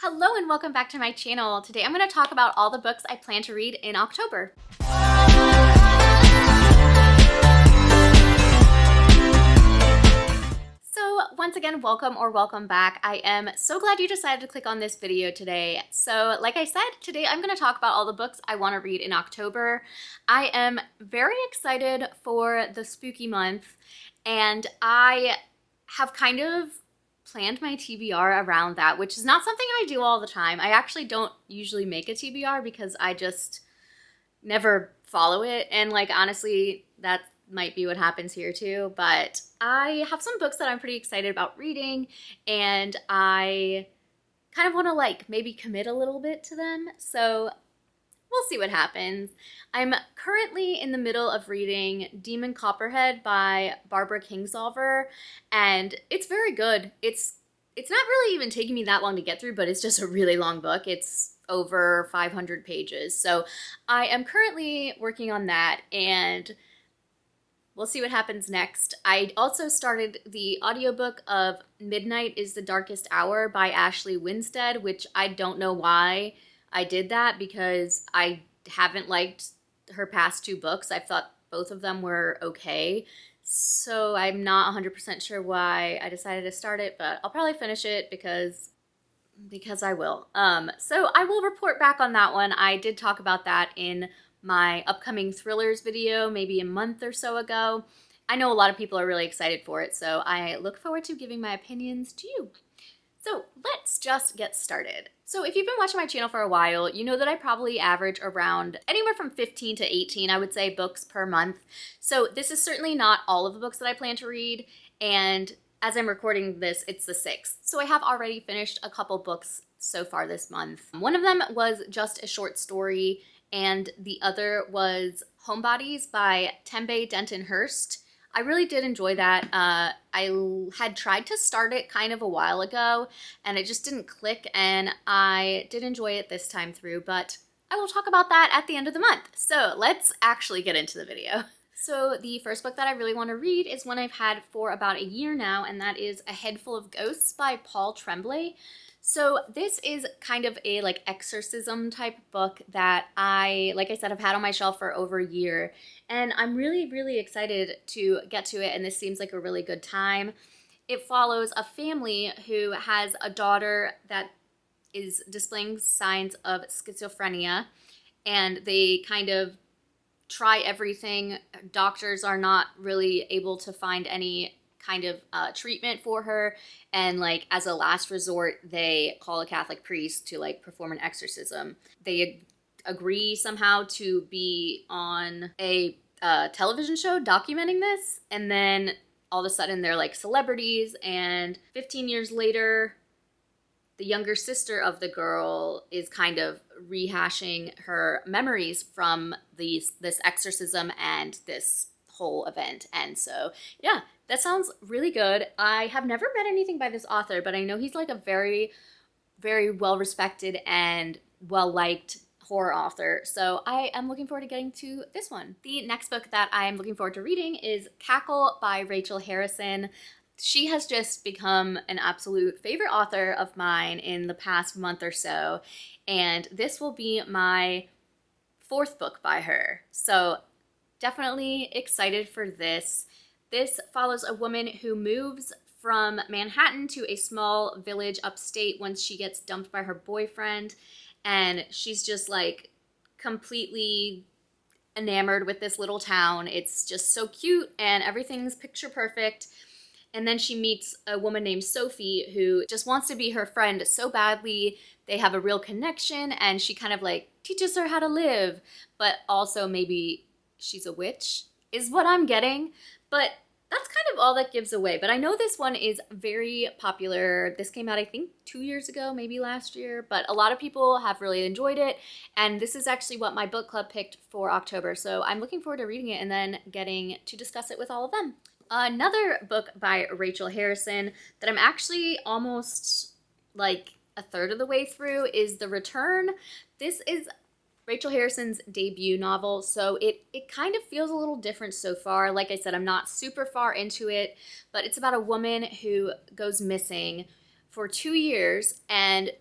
Hello and welcome back to my channel. Today I'm going to talk about all the books I plan to read in October. So once again, welcome or welcome back. I am so glad you decided to click on this video today. So like I said, today I'm going to talk about all the books I want to read in October. I am very excited for the spooky month, and I have kind of planned my TBR around that, which is not something I do all the time. I actually don't usually make a TBR because I just never follow it, and like honestly, that might be what happens here too. But I have some books that I'm pretty excited about reading, and I kind of want to like maybe commit a little bit to them. So we'll see what happens. I'm currently in the middle of reading Demon Copperhead by Barbara Kingsolver, and it's very good. It's not really even taking me that long to get through, but it's just a really long book. It's over 500 pages. So I am currently working on that, and we'll see what happens next. I also started the audiobook of Midnight is the Darkest Hour by Ashley Winstead, which I don't know why I did that because I haven't liked her past two books. I thought both of them were okay. So I'm not 100% sure why I decided to start it, but I'll probably finish it because I will. So I will report back on that one. I did talk about that in my upcoming thrillers video maybe a month or so ago. I know a lot of people are really excited for it, so I look forward to giving my opinions to you. So let's just get started. So if you've been watching my channel for a while, you know that I probably average around anywhere from 15 to 18, I would say, books per month. So this is certainly not all of the books that I plan to read, and as I'm recording this, it's the 6th. So I have already finished a couple books so far this month. One of them was just a short story, and the other was Homebodies by Tembe Denton Hurst. I really did enjoy that. I had tried to start it kind of a while ago, and it just didn't click, and I did enjoy it this time through, but I will talk about that at the end of the month. So let's actually get into the video. So the first book that I really want to read is one I've had for about a year now, and that is A Head Full of Ghosts by Paul Tremblay. So this is kind of a like exorcism type book that like I said, have had on my shelf for over a year. And I'm really, really excited to get to it, and this seems like a really good time. It follows a family who has a daughter that is displaying signs of schizophrenia, and they kind of try everything. Doctors are not really able to find any kind of treatment for her, and like as a last resort they call a Catholic priest to like perform an exorcism. They agree somehow to be on a television show documenting this, and then all of a sudden they're like celebrities, and 15 years later the younger sister of the girl is kind of rehashing her memories from this exorcism and this whole event. And so yeah, that sounds really good. I have never read anything by this author, but I know he's like a very, very well-respected and well-liked horror author. So I am looking forward to getting to this one. The next book that I am looking forward to reading is Cackle by Rachel Harrison. She has just become an absolute favorite author of mine in the past month or so, and this will be my 4th book by her. So definitely excited for this. This follows a woman who moves from Manhattan to a small village upstate once she gets dumped by her boyfriend, and she's just like completely enamored with this little town. It's just so cute and everything's picture perfect. And then she meets a woman named Sophie who just wants to be her friend so badly. They have a real connection, and she kind of like teaches her how to live, but also maybe she's a witch is what I'm getting. But that's kind of all that gives away. But I know this one is very popular. This came out, I think, 2 years ago, maybe last year, but a lot of people have really enjoyed it. And this is actually what my book club picked for October. So I'm looking forward to reading it and then getting to discuss it with all of them. Another book by Rachel Harrison that I'm actually almost like a third of the way through is The Return. This is Rachel Harrison's debut novel, so it kind of feels a little different so far. Like I said, I'm not super far into it, but it's about a woman who goes missing for 2 years, and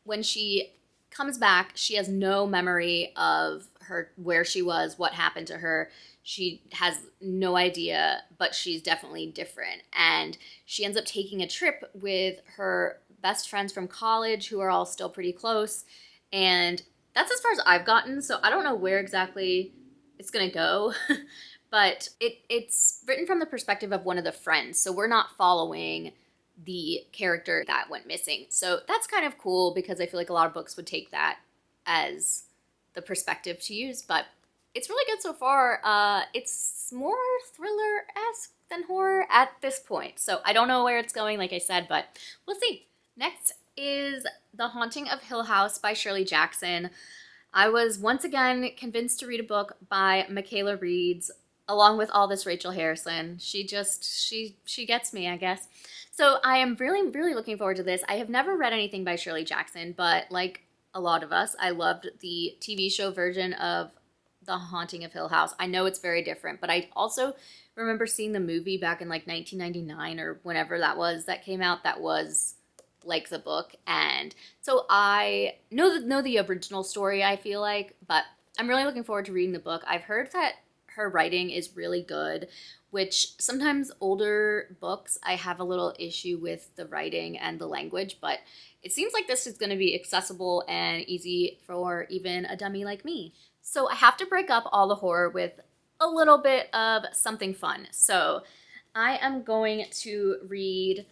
when she comes back, she has no memory of where she was, what happened to her. She has no idea, but she's definitely different. And she ends up taking a trip with her best friends from college who are all still pretty close. And that's as far as I've gotten, so I don't know where exactly it's gonna go. But it's written from the perspective of one of the friends, so we're not following the character that went missing. So that's kind of cool because I feel like a lot of books would take that as the perspective to use, but it's really good so far. It's more thriller-esque than horror at this point, so I don't know where it's going, like I said, but we'll see. Next is The Haunting of Hill House by Shirley Jackson. I was once again convinced to read a book by Michaela Reeds, along with all this Rachel Harrison. She gets me, I guess. So I am really, really looking forward to this. I have never read anything by Shirley Jackson, but like a lot of us, I loved the TV show version of The Haunting of Hill House. I know it's very different, but I also remember seeing the movie back in like 1999 or whenever that came out, that was like the book. And so I know the original story, I feel like, but I'm really looking forward to reading the book. I've heard that her writing is really good, which sometimes older books, I have a little issue with the writing and the language, but it seems like this is going to be accessible and easy for even a dummy like me. So I have to break up all the horror with a little bit of something fun. So I am going to read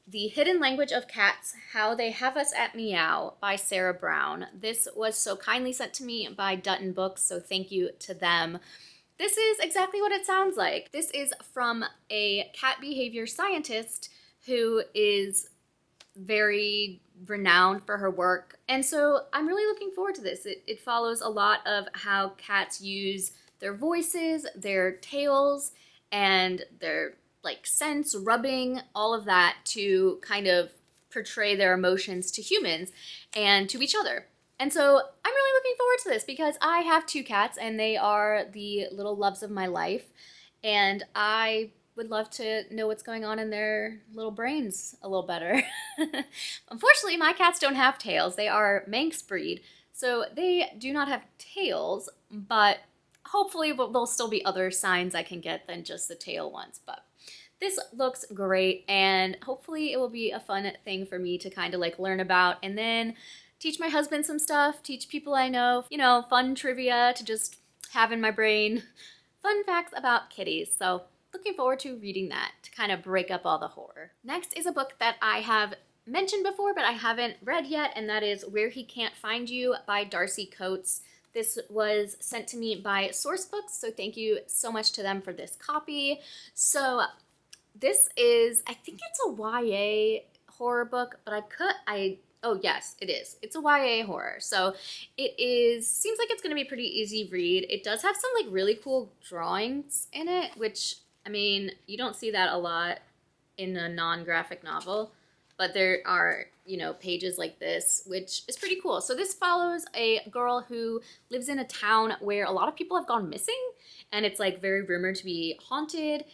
The Hidden Language of Cats, How They Have Us at Meow by Sarah Brown. This was so kindly sent to me by Dutton Books, so thank you to them. This is exactly what it sounds like. This is from a cat behavior scientist who is very renowned for her work. And so I'm really looking forward to this. It follows a lot of how cats use their voices, their tails, and their like scents, rubbing, all of that to kind of portray their emotions to humans and to each other. And so I'm really looking forward to this because I have 2 cats and they are the little loves of my life. And I would love to know what's going on in their little brains a little better. Unfortunately, my cats don't have tails. They are Manx breed, so they do not have tails, but hopefully there'll still be other signs I can get than just the tail ones. But this looks great, and hopefully it will be a fun thing for me to kind of like learn about and then teach my husband some stuff, teach people I know, fun trivia to just have in my brain, fun facts about kitties. So looking forward to reading that to kind of break up all the horror. Next is a book that I have mentioned before but I haven't read yet, and that is Where He Can't Find You by Darcy Coates. This was sent to me by Sourcebooks, so thank you so much to them for this copy. So this is, I think it's a YA horror book, but oh yes, it is. It's a YA horror. So seems like it's going to be a pretty easy read. It does have some like really cool drawings in it, which, I mean, you don't see that a lot in a non-graphic novel, but there are, pages like this, which is pretty cool. So this follows a girl who lives in a town where a lot of people have gone missing, and it's like very rumored to be haunted.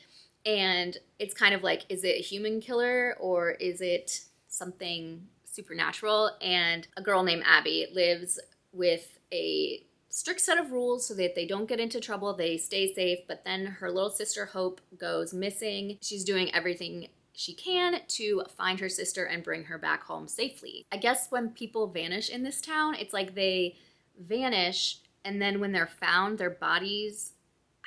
And it's kind of like, is it a human killer or is it something supernatural? And a girl named Abby lives with a strict set of rules so that they don't get into trouble, they stay safe, but then her little sister Hope goes missing. She's doing everything she can to find her sister and bring her back home safely. I guess when people vanish in this town, it's like they vanish and then when they're found, their bodies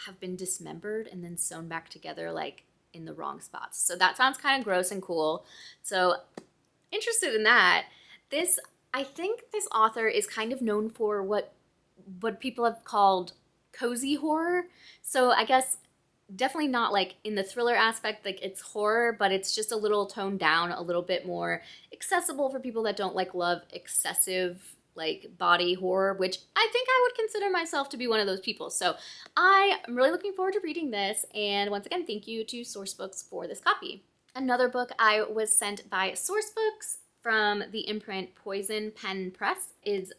have been dismembered and then sewn back together like in the wrong spots. So that sounds kind of gross and cool. So interested in that. I think this author is kind of known for what people have called cozy horror. So I guess definitely not like in the thriller aspect, like it's horror, but it's just a little toned down, a little bit more accessible for people that don't like love excessive like body horror, which I think I would consider myself to be one of those people. So I am really looking forward to reading this. And once again, thank you to Sourcebooks for this copy. Another book I was sent by Sourcebooks from the imprint Poison Pen Press is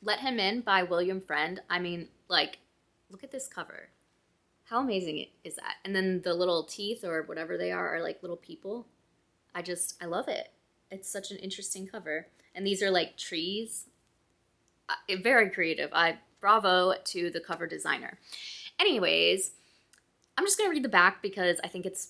Let Him In by William Friend. I mean, like, look at this cover. How amazing is that? And then the little teeth or whatever they are like little people. I love it. It's such an interesting cover. and these are like trees. Very creative. Bravo to the cover designer. Anyways, I'm just gonna read the back because I think it's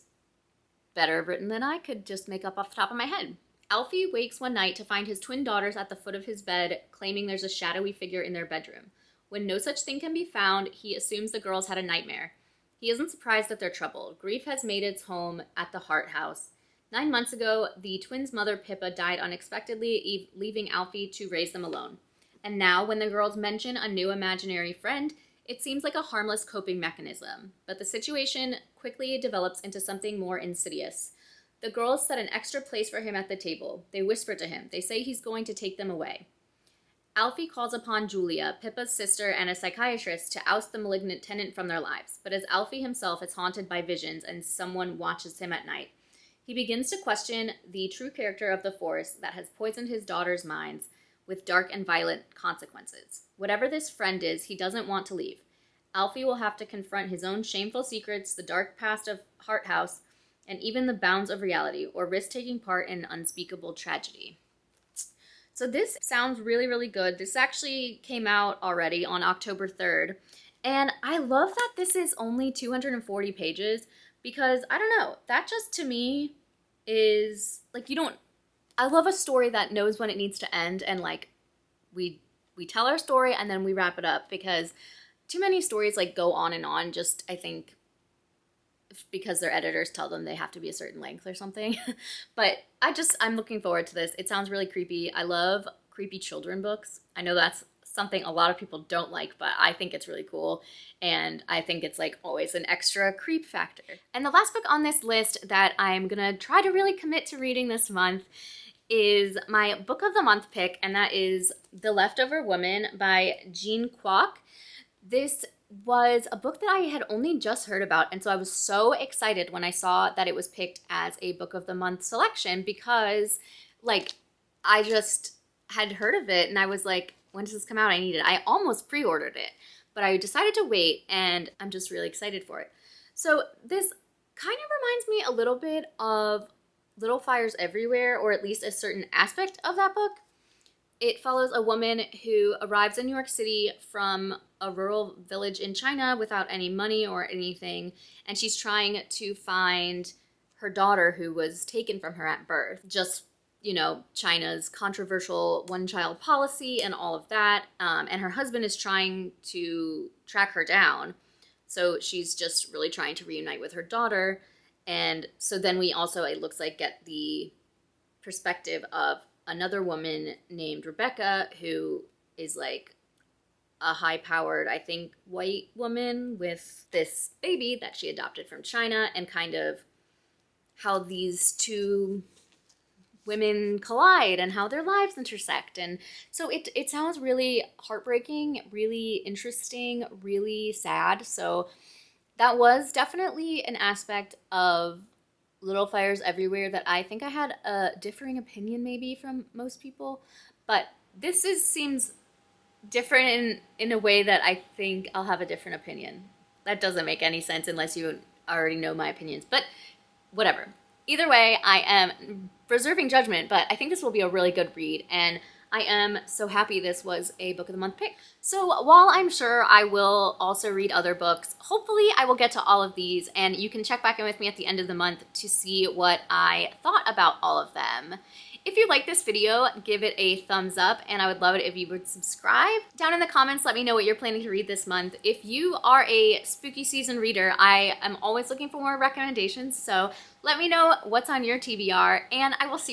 better written than I could just make up off the top of my head. Alfie wakes one night to find his twin daughters at the foot of his bed, claiming there's a shadowy figure in their bedroom. When no such thing can be found, he assumes the girls had a nightmare. He isn't surprised that they're troubled. Grief has made its home at the Hart house. 9 months ago, the twins' mother, Pippa, died unexpectedly, leaving Alfie to raise them alone. And now, when the girls mention a new imaginary friend, it seems like a harmless coping mechanism. But the situation quickly develops into something more insidious. The girls set an extra place for him at the table. They whisper to him. They say he's going to take them away. Alfie calls upon Julia, Pippa's sister and a psychiatrist, to oust the malignant tenant from their lives. But as Alfie himself is haunted by visions and someone watches him at night, he begins to question the true character of the force that has poisoned his daughters' minds with dark and violent consequences. Whatever this friend is, he doesn't want to leave. Alfie will have to confront his own shameful secrets, the dark past of Hart House, and even the bounds of reality, or risk taking part in unspeakable tragedy. So this sounds really, really good. This actually came out already on October 3rd. And I love that this is only 240 pages because, I don't know, that just to me is, like, I love a story that knows when it needs to end and, like, we tell our story and then we wrap it up, because too many stories, like, go on, just, I think, because their editors tell them they have to be a certain length or something. But I'm looking forward to this. It sounds really creepy. I love creepy children books. I know that's something a lot of people don't like, but I think it's really cool. And I think it's like always an extra creep factor. And the last book on this list that I'm gonna try to really commit to reading this month is my book of the month pick, and that is The Leftover Woman by Jean Kwok. This was a book that I had only just heard about, and so I was so excited when I saw that it was picked as a book of the month selection, because, like, I just had heard of it and I was like, when does this come out? I need it. I almost pre-ordered it, but I decided to wait, and I'm just really excited for it. So this kind of reminds me a little bit of Little Fires Everywhere, or at least a certain aspect of that book. It follows a woman who arrives in New York City from a rural village in China without any money or anything, and she's trying to find her daughter who was taken from her at birth. Just, you know, China's controversial one-child policy and all of that, and her husband is trying to track her down, so she's just really trying to reunite with her daughter. And so then we also, it looks like, get the perspective of another woman named Rebecca, who is like a high-powered, I think, white woman with this baby that she adopted from China, and kind of how these two women collide and how their lives intersect. And so it sounds really heartbreaking, really interesting, really sad. So that was definitely an aspect of Little Fires Everywhere that I think I had a differing opinion maybe from most people, but this seems different in a way that I think I'll have a different opinion. That doesn't make any sense unless you already know my opinions, but whatever. Either way, I am reserving judgment, but I think this will be a really good read, and I am so happy this was a book of the month pick. So while I'm sure I will also read other books, hopefully I will get to all of these, and you can check back in with me at the end of the month to see what I thought about all of them. If you like this video, give it a thumbs up, and I would love it if you would subscribe. Down in the comments, let me know what you're planning to read this month. If you are a spooky season reader, I am always looking for more recommendations, so let me know what's on your TBR, and I will see you